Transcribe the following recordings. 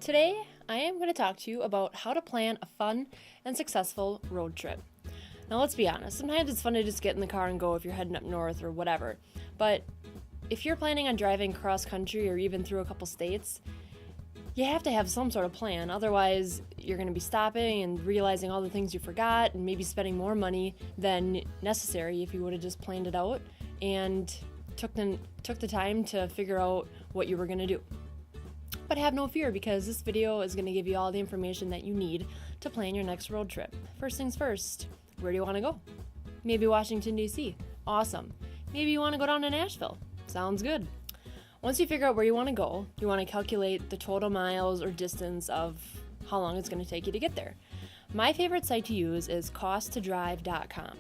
Today, I am going to talk to you about how to plan a fun and successful road trip. Now, let's be honest, sometimes it's fun to just get in the car and go if you're heading up north or whatever, but if you're planning on driving cross country or even through a couple states, you have to have some sort of plan. Otherwise, you're going to be stopping and realizing all the things you forgot and maybe spending more money than necessary if you would have just planned it out and took the time to figure out what you were going to do. But have no fear, because this video is going to give you all the information that you need to plan your next road trip. First things first, where do you want to go? Maybe Washington, D.C. Awesome. Maybe you want to go down to Nashville. Sounds good. Once you figure out where you want to go, you want to calculate the total miles or distance of how long it's going to take you to get there. My favorite site to use is costtodrive.com.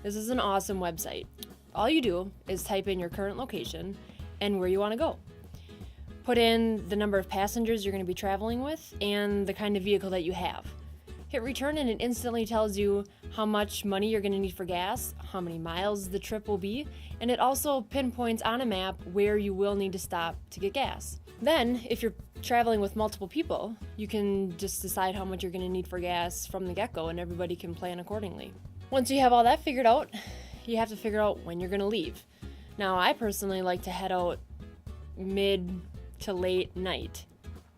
This is an awesome website. All you do is type in your current location and where you want to go. Put in the number of passengers you're going to be traveling with and the kind of vehicle that you have. Hit return and it instantly tells you how much money you're going to need for gas, how many miles the trip will be, and it also pinpoints on a map where you will need to stop to get gas. Then, if you're traveling with multiple people, you can just decide how much you're going to need for gas from the get-go and everybody can plan accordingly. Once you have all that figured out, you have to figure out when you're going to leave. Now, I personally like to head out mid to late night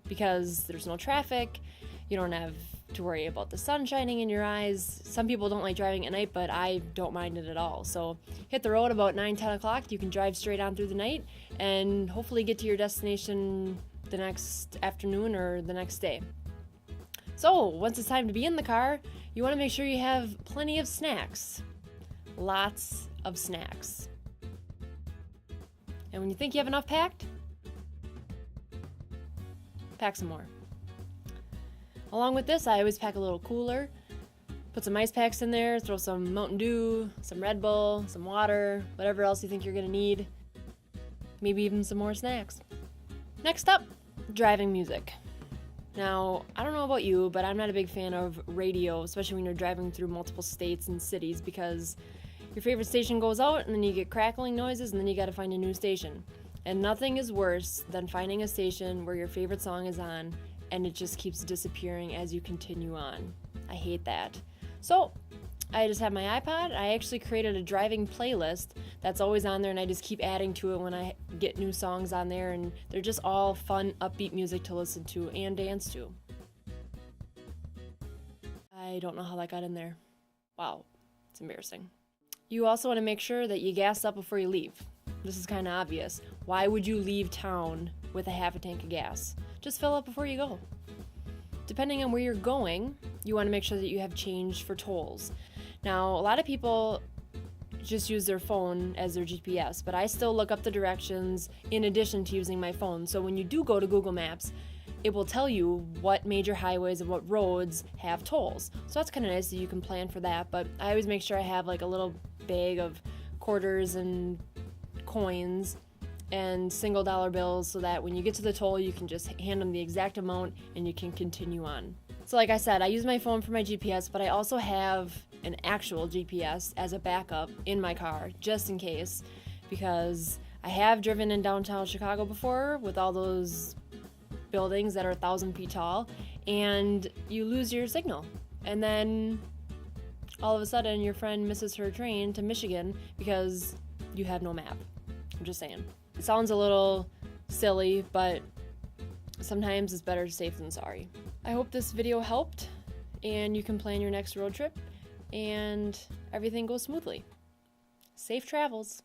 because there's no traffic, you don't have to worry about the sun shining in your eyes. Some people don't like driving at night, but I don't mind it at all. So hit the road about 9-10 o'clock. You can drive straight on through the night and hopefully get to your destination the next afternoon or the next day. So once it's time to be in the car, you want to make sure you have plenty of snacks. Lots of snacks. And when you think you have enough packed, pack some more. Along with this, I always pack a little cooler, put some ice packs in there, throw some Mountain Dew, some Red Bull, some water, whatever else you think you're going to need. Maybe even some more snacks. Next up, driving music. Now, I don't know about you, but I'm not a big fan of radio, especially when you're driving through multiple states and cities, because your favorite station goes out and then you get crackling noises and then you got to find a new station. And nothing is worse than finding a station where your favorite song is on and it just keeps disappearing as you continue on. I hate that. So I just have my iPod. I actually created a driving playlist that's always on there, and I just keep adding to it when I get new songs on there, and they're just all fun, upbeat music to listen to and dance to. I don't know how that got in there. Wow, it's embarrassing. You also want to make sure that you gas up before you leave. This is kind of obvious. Why would you leave town with a half a tank of gas? Just fill up before you go. Depending on where you're going, you want to make sure that you have change for tolls. Now, a lot of people just use their phone as their GPS, but I still look up the directions in addition to using my phone. So when you do go to Google Maps, it will tell you what major highways and what roads have tolls. So that's kind of nice that you can plan for that, but I always make sure I have like a little bag of quarters and coins and single dollar bills so that when you get to the toll, you can just hand them the exact amount and you can continue on. So like I said, I use my phone for my GPS, but I also have an actual GPS as a backup in my car just in case, because I have driven in downtown Chicago before with all those buildings that are 1,000 feet tall, and you lose your signal. And then all of a sudden your friend misses her train to Michigan because you have no map. I'm just saying. It sounds a little silly, but sometimes it's better safe than sorry. I hope this video helped and you can plan your next road trip and everything goes smoothly. Safe travels.